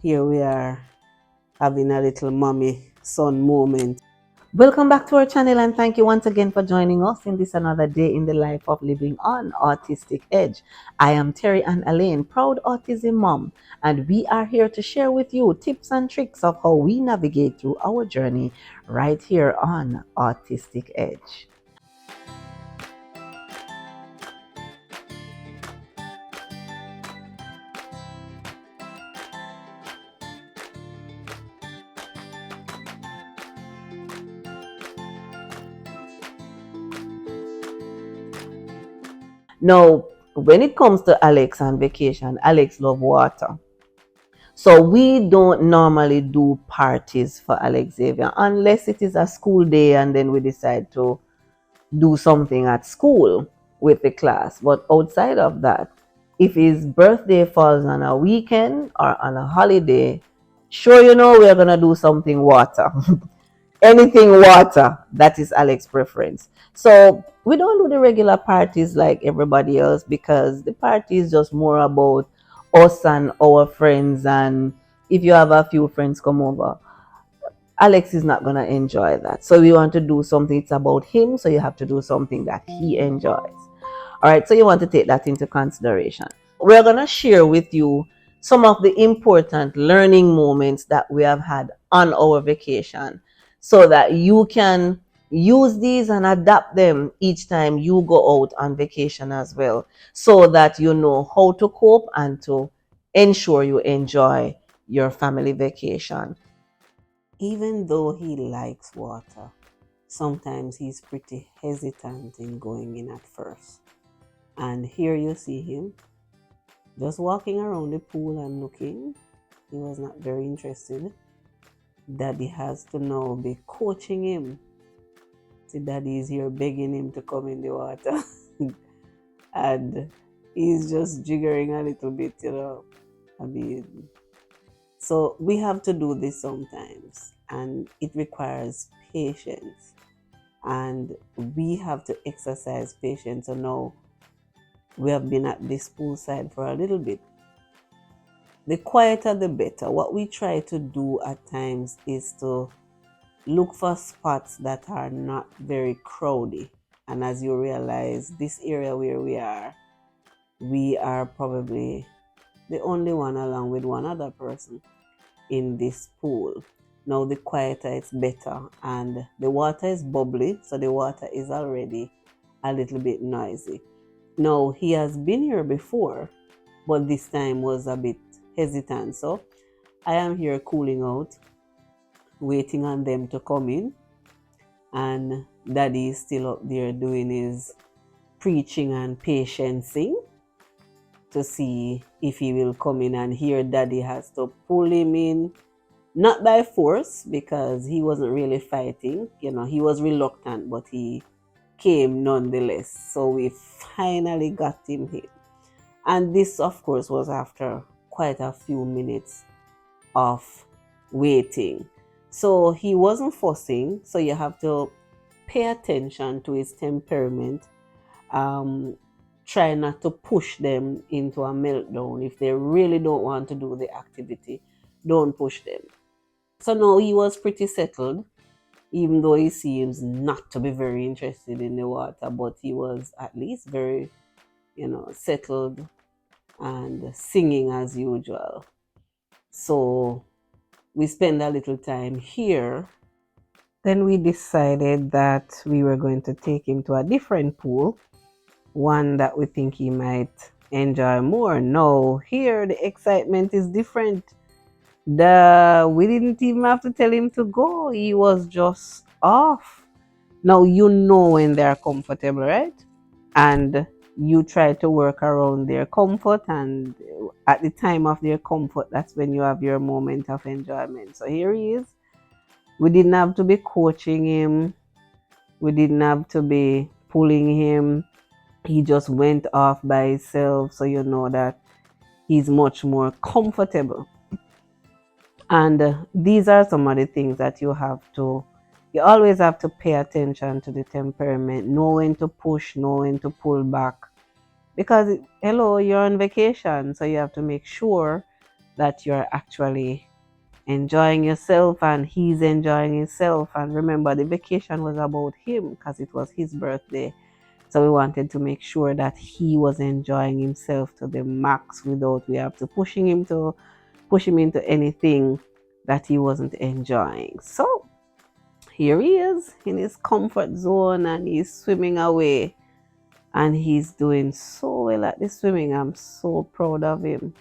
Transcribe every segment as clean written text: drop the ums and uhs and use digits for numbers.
Here we are having a little mommy son moment. Welcome back to our channel and thank you once again for joining us in this another day in the life of living on Autistic Edge. I am Terry Ann Elaine, proud autism mom, and we are here to share with you tips and tricks of how we navigate through our journey right here on Autistic Edge. Now, when it comes to Alex on vacation, Alex love water. So we don't normally do parties for Alex Xavier unless it is a school day and then we decide to do something at school with the class. But outside of that, if his birthday falls on a weekend or on a holiday, sure, we're gonna do something water. Anything water. That is Alex's preference. So we don't do the regular parties like everybody else because the party is just more about us and our friends. And if you have a few friends come over, Alex is not gonna enjoy that. So we want to do something. It's about him, so you have to do something that he enjoys. All right. So you want to take that into consideration. We're gonna share with you some of the important learning moments that we have had on our vacation so that you can use these and adapt them each time you go out on vacation as well, so that you know how to cope and to ensure you enjoy your family vacation. Even though he likes water, sometimes he's pretty hesitant in going in at first. And here you see him just walking around the pool and looking. He was not very interested. Daddy has to now be coaching him. See, Daddy is here begging him to come in the water. And he's just jiggering a little bit. I mean, so we have to do this sometimes, and it requires patience. And we have to exercise patience. So now we have been at this poolside for a little bit. The quieter the better. What we try to do at times is to look for spots that are not very crowded. And as you realize, this area where we are probably the only one along with one other person in this pool. Now the quieter it's better, and the water is bubbly, so the water is already a little bit noisy. Now he has been here before, but this time was a bit hesitant. So I am here cooling out, waiting on them to come in, and Daddy is still up there doing his preaching and patiencing to see if he will come in. And here Daddy has to pull him in, not by force because he wasn't really fighting. He was reluctant, but he came nonetheless. So we finally got him in. And this, of course, was after quite a few minutes of waiting. So he wasn't fussing. So you have to pay attention to his temperament. Try not to push them into a meltdown. If they really don't want to do the activity, don't push them. So now he was pretty settled, even though he seems not to be very interested in the water, but he was at least very, settled and singing as usual. So we spent a little time here. Then we decided that we were going to take him to a different pool, one that we think he might enjoy more. No, here the excitement is different. We didn't even have to tell him to go. He was just off. Now when they're comfortable, right? And you try to work around their comfort, and at the time of their comfort, that's when you have your moment of enjoyment. So here he is. We didn't have to be coaching him. We didn't have to be pulling him. He just went off by himself. So you know that he's much more comfortable. And these are some of the things that you always have to pay attention to the temperament, know when to push, know when to pull back. Because, hello, you're on vacation, so you have to make sure that you're actually enjoying yourself and he's enjoying himself. And remember, the vacation was about him because it was his birthday. So we wanted to make sure that he was enjoying himself to the max without we have to push him into anything that he wasn't enjoying. So here he is in his comfort zone and he's swimming away and he's doing so well at the swimming. I'm so proud of him.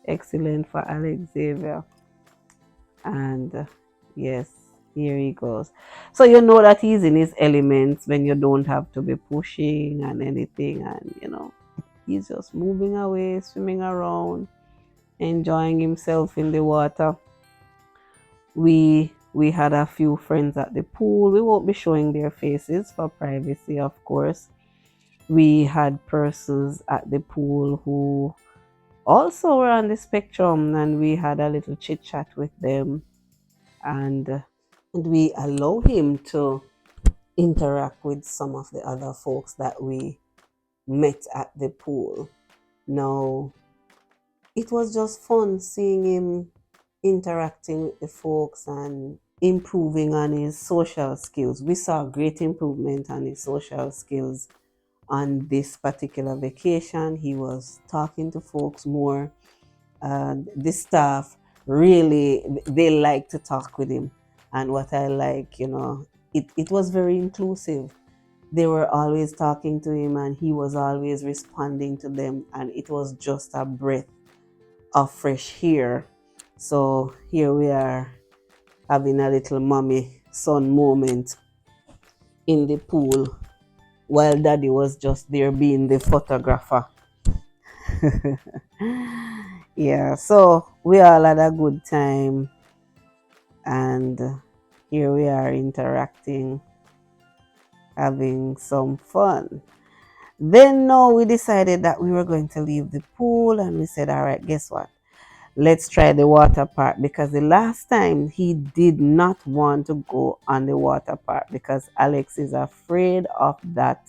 Excellent for Alex Xavier. And yes, here he goes. So you know that he's in his elements when you don't have to be pushing and anything, and he's just moving away, swimming around, enjoying himself in the water. We had a few friends at the pool. We won't be showing their faces for privacy, of course. We had persons at the pool who also were on the spectrum, and we had a little chit chat with them, and we allow him to interact with some of the other folks that we met at the pool. Now, it was just fun seeing him interacting with the folks and improving on his social skills. We saw great improvement on his social skills on this particular vacation. He was talking to folks more. The staff really, they like to talk with him. And what I like, it was very inclusive. They were always talking to him and he was always responding to them, and it was just a breath of fresh air. So here we are having a little mommy son moment in the pool while daddy was just there being the photographer. Yeah, so we all had a good time, and here we are interacting, having some fun. Then now we decided that we were going to leave the pool, and we said, all right, guess what? Let's try the water park, because the last time he did not want to go on the water park because Alex is afraid of that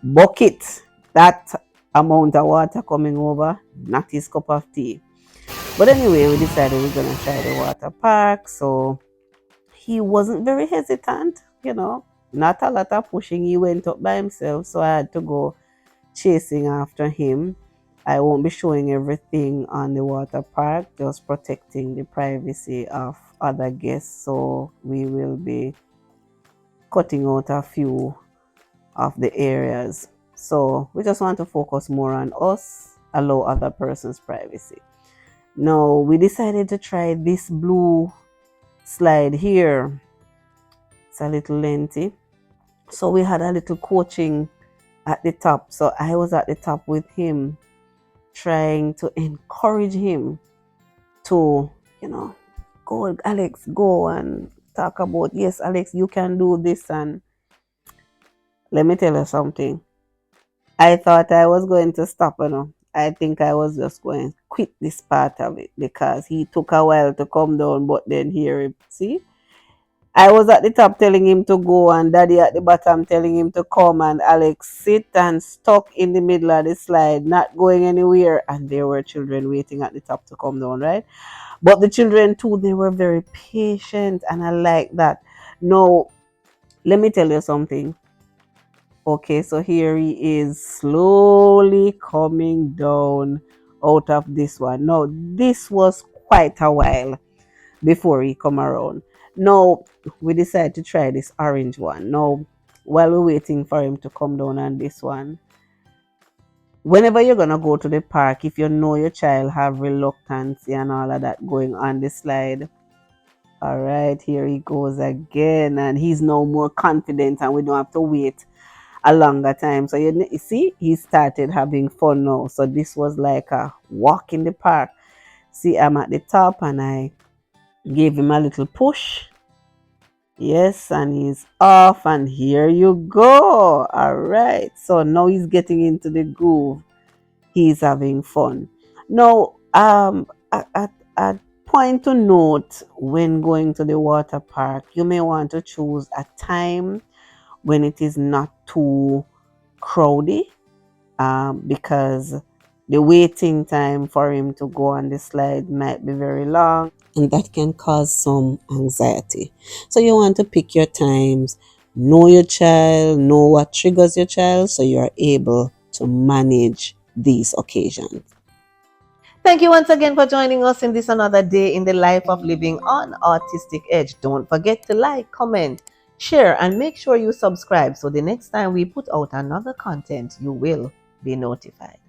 bucket, that amount of water coming over, not his cup of tea. But anyway, we decided we're gonna try the water park. So he wasn't very hesitant, not a lot of pushing. He went up by himself, so I had to go chasing after him. I won't be showing everything on the water park, just protecting the privacy of other guests. So we will be cutting out a few of the areas. So we just want to focus more on us, allow other person's privacy. Now we decided to try this blue slide here. It's a little lengthy. So we had a little coaching at the top. So I was at the top with him, trying to encourage him to, go, Alex, go and talk about, yes, Alex, you can do this. And let me tell you something. I thought I was going to stop, I think I was just going to quit this part of it because he took a while to come down, but then here, see? I was at the top telling him to go, and daddy at the bottom telling him to come, and Alex sit and stuck in the middle of the slide, not going anywhere. And there were children waiting at the top to come down, right? But the children too, they were very patient, and I like that. Now, let me tell you something. Okay, so here he is slowly coming down out of this one. Now, this was quite a while before he come around. Now, we decided to try this orange one. Now, while we're waiting for him to come down on this one, whenever you're going to go to the park, if you know your child have reluctance and all of that going on the slide, all right, here he goes again, and he's now more confident and we don't have to wait a longer time. So you see, he started having fun now. So this was like a walk in the park. See, I'm at the top and I gave him a little push. Yes, and he's off, and here you go. All right, so now he's getting into the groove. He's having fun. Now, a point to note when going to the water park, you may want to choose a time when it is not too crowdy, because The waiting time for him to go on the slide might be very long, and that can cause some anxiety. So you want to pick your times, know your child, know what triggers your child, so you are able to manage these occasions. Thank you once again for joining us in this another day in the life of living on Autistic Edge. Don't forget to like, comment, share, and make sure you subscribe so the next time we put out another content, you will be notified.